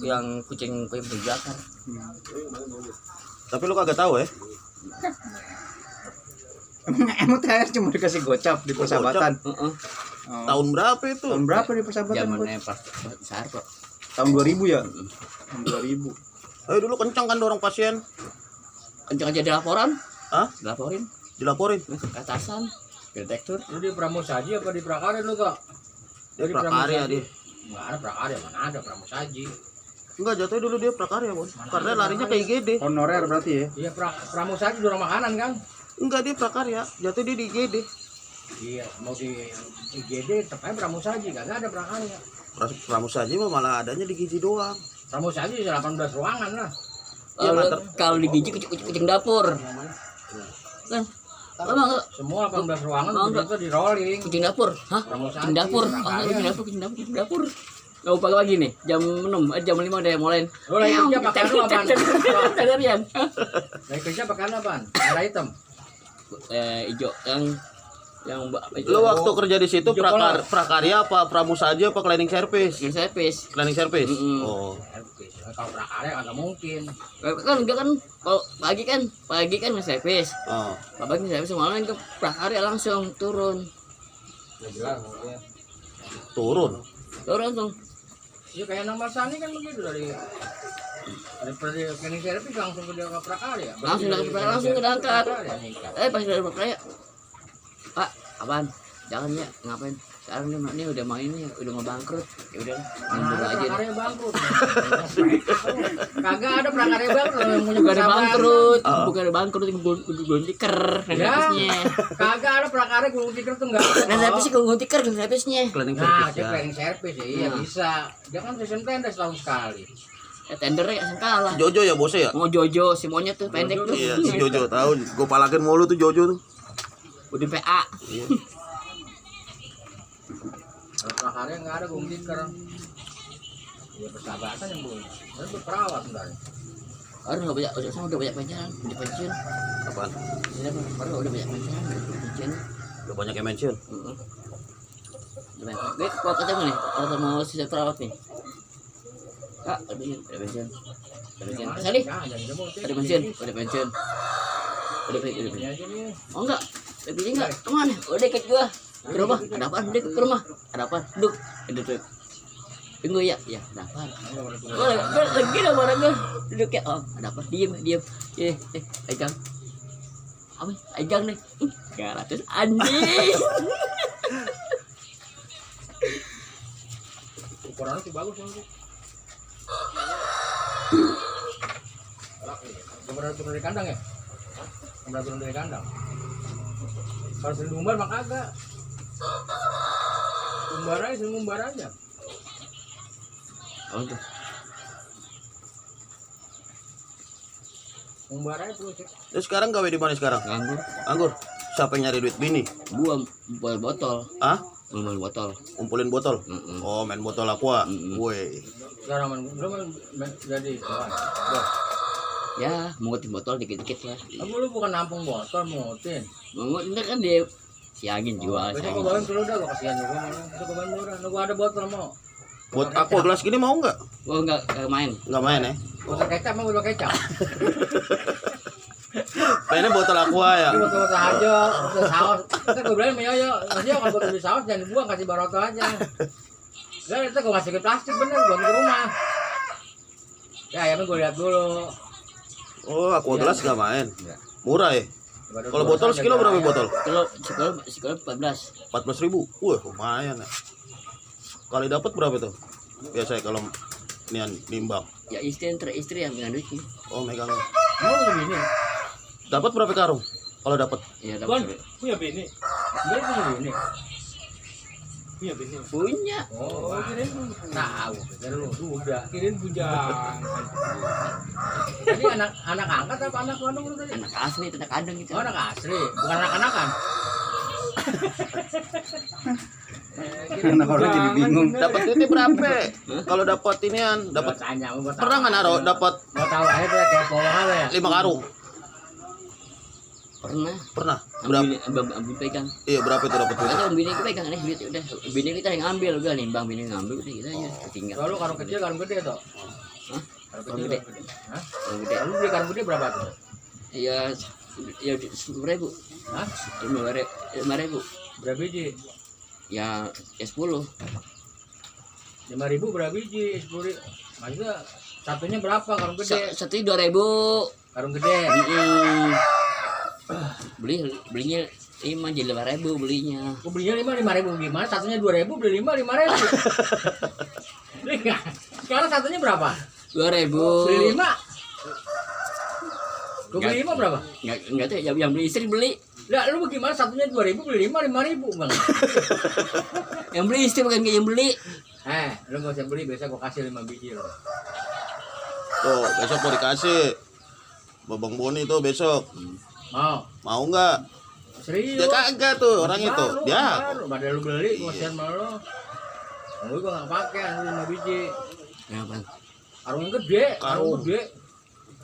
yang kucing dibakar. Tapi lu kagak tahu ya? Emang terakhir cuma dikasih gocap di persahabatan. Heeh. Oh. Tahun berapa itu? Tahun berapa di persahabatan? Zamannya pas besar kok. Tahun 2000 ya? Tahun 2000. Ayo dulu kencang kan dorong pasien. Kencang aja dilaporan. Hah? Dilaporin Dilaporin. ke atasan. Detektur. Lu di Pramusaji apa di Prakarya lu kok? Dia prakarya dia. Enggak ada Prakarya, mana ada Pramusaji. Enggak, jatuhnya dulu dia prakarya, Bos. Karena larinya ke IGD. Honorer berarti ya? Iya Pramusaji dorong makanan kan? Enggak, dia prakarya. Jatuh dia di IGD. Iya, mau di IGD tepatnya Pramusaji, kagak ada Prakarya. Pramusaji mah malah adanya di Gizi doang. Pramusaji 18 ruangan lah. Kalau di biji kucing dapur. Kan? Lama Semua 18 ruangan Mau nggak? itu di rolling. kucing dapur. Hah? Pramusaji. Kucing dapur. Prakarya. Kucing dapur. Gak upah lagi nih. Jam 6, jam 5 udah mulai. Lu lagi kerja pakai lu apaan? Tadarian. Lagi kerja pakai apaan? Merah hitam. Hijau yang Lu waktu kerja di situ Hijau polos. prakarya apa pramusaji apa cleaning service? yang servis. Cleaning service. Mm-mm. Oh. Kalau Prakarya kagak mungkin. Kan enggak kan kalau pagi kan servis. Oh. Pagi servis malam ke prakarya langsung turun. Ya jelas ya. Turun. Langsung. Ya kayak nomor Sani kan begitu dari cleaning service langsung ke dia ke Prakarya. Langsung dari Prakarya, langsung ke Dangkar. Prakarya, ningkat. Pas dari prakarya, Pak, apaan? Jangan ya, ngapain? Sekarang ini udah mau ini, udah mau bangkrut. Ya udah, mundur Ada aja. Prakarya bangkrut. Kagak ada Prakarya bangkrut yang punya Bukan ada persahabatan. bangkrut, bukan ada bangkrut, gulung tikar, Ya, servisnya. kagak ada Prakarya gulung tikar tuh enggak ada. Servisnya gulung tikar, servisnya. Cleaning Nah, service dia ya. cleaning service ya, iya Nah. bisa. Dia kan season tender setahun sekali. Tendernya yang kalah. Jojo ya bosnya ya? Mau Jojo, si monyet tuh pendek tuh. Iya, si Jojo tahu. Gue palakin mulu tuh Jojo tuh. Udah PA. Iya. Kalau Prakarya enggak ada gulung tikar. Ya persahabatan yang belum. Itu berperawat sebenarnya. Orang udah banyak pacaran, udah pensiun. Apaan? Orang udah banyak pacaran, udah pensiun. Udah banyak yang mention. Udah banyak. Gue kalau ketemu nih, kalau mau sisa perawat nih. Kak, udah pensiun. Udah pensiun. Sali, udah pensiun. Udah pensiun. Ya jadi Oh enggak, lebihnya enggak. Kemana? Udah deket gua. Ke rumah. Ada apaan? Deket ke rumah. Ada apaan? Duduk. Duduk. Tunggu ya. Ya, ada apaan? Oh, lagi dah barang gua. Duduk ya. Oh, ada apa? Diam. Ajang. Apa? Ajang nih. 300 anjing. ukurannya sih bagus yang itu. Kemudian turun dari kandang ya? Kemudian turun dari kandang. Kalau sering ngumbar mah kagak. Ngumbar aja. Oh, tuh. Ngumbar aja terus. Terus sekarang gawe di mana sekarang? Nganggur. Anggur. Siapa yang nyari duit bini? Gua bawa botol. Ah? Ngomong botol. Ngumpulin botol. Mm-mm. Oh, main botol aqua. Mm-mm. Woi. Sekarang belum jadi kawan. Ya, mungutin botol dikit-dikit lah. Kamu lu bukan nampung botol, mungutin. Mungut ini kan dia siangin jual. Besok siangin. gua bawain dulu dah, gua kasihan juga mana. Besok gua bawain dulu dah. Gua ada botol mau. Buat aqua gelas gini mau nggak? Oh enggak main. Nggak main ya? Botol kecap mau botol kecap. Pengennya botol aqua ya. Ini botol aja, botol saus. Kita gua bilang Yoyo, dia kalau botol di saus jangan dibuang, kasih baroto aja. Lah itu gua masukin plastik bener, gua ke rumah. Ya, ayamnya gua lihat dulu. Oh, aqua Iya. gelas nggak main. Iya. Murah ya? Kalau botol sekilo berapa botol? Sekilo 14. 14.000. Wah, lumayan ya. Kali dapat berapa tuh? Biasanya kalau nimbang. Ya istri yang dengan duitnya. Oh, megang. Mau begini. Dapat berapa karung? Kalau dapat. Ya Bon, dapat. punya bini. Dia punya bini. Punya bini. Punya. Oh, kirain tahu. Dari lu udah. Kirain bujang. Jadi anak angkat apa anak kandung lu tadi? Anak asli, anak kandung gitu. Oh, anak asli, bukan anak-anakan. Anak orang jadi bingung. Dapat duitnya berapa? Kalau dapat inian, dapat tanya, gua tahu. pernah nggak naruh dapat Mau tahu aja tuh kayak bawah ya. 5 karung? Pernah. Pernah. Berapa? Ambil pegang. Iya, berapa itu dapat duit? Atau bini kita pegang nih duit udah. Bini kita yang ngambil udah nih, bang bini ngambil udah kita aja ketinggal. Kalau karung kecil, karung gede tuh. Hah? Karung gede. Hah? Karung gede. Lalu beli karung gede berapa tuh? Ya 10.000. Hah? 5.000. Berapa biji? Ya 10. 5.000 berapa biji? 10. Maksudnya satunya berapa karung gede? Satu 2.000. Karung gede. Belinya 5 jadi 5.000 belinya. Aku belinya 5.000 gimana? Satunya 2.000 beli 5.000. Beli nggak? Sekarang satunya berapa? 2.000. Beli 5. Gue beli 5 berapa? Enggak tuh yang beli istri beli. Lah lu bagaimana satunya 2.000 beli 5.000 Bang. Yang beli istri bukan yang beli. Lu enggak usah beli, biasa gua kasih 5 biji lo. Tuh, besok mau dikasih. Babang Boni tuh besok. Mau nggak? Serius. Dia kagak tuh orang itu. Dia. Padahal lu beli, gua share sama lu. Gua enggak pakai 5 biji. Kenapa? Karung yang gede, karung gede.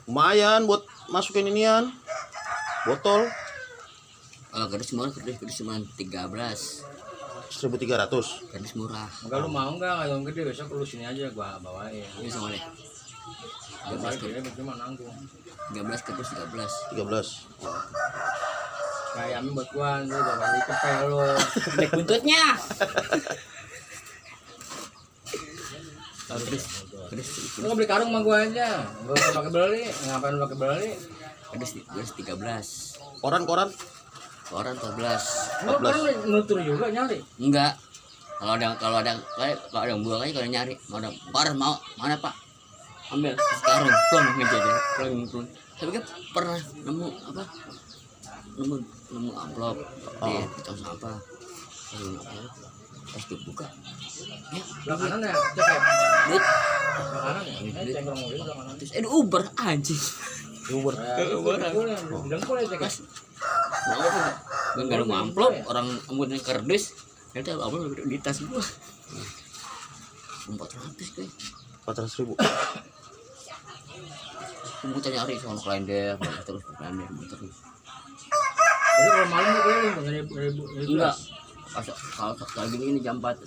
Lumayan buat masukin inian. Botol Kalau kerdus murah, kerdus cuma 13. 1.300. Kerdus murah. Enggak lu mau enggak karung gede besok lu sini aja gua bawain. Ini sama deh. 13 13 kerdus. gede cuma nanggung. 13 kerdus 13. 13. Kayak Ami buat gua, lu jangan kasih cepet lu. Gede buntutnya. Kerdus. Lu nggak beli karung sama gua aja. Gua usah pakai beli. Ngapain lu pakai beli? Kerdus 13. Koran. Orang 14. Lu kan nutur juga nyari. Enggak. Kalau ada yang buang aja kalau nyari. Mau mana Pak? Ambil sekarang plong aja deh. Plong. Tapi kan pernah nemu apa? Nemu amplop di tong sampah. Pas dibuka. Ya, Belakangan ya, cek. duit. Belakangan ya. Cengkrong mobil belakangan. Terus Uber anjing. Uber. Dengkul ya cek. Pas enggak ada amplop, orang amplopnya kardus. Nanti amplop di tas gua. 400 kayak. 400.000. Gua nyari soal klender, terus klender terus. Jadi kalau malam itu nyari Enggak. Kalau gini jam 4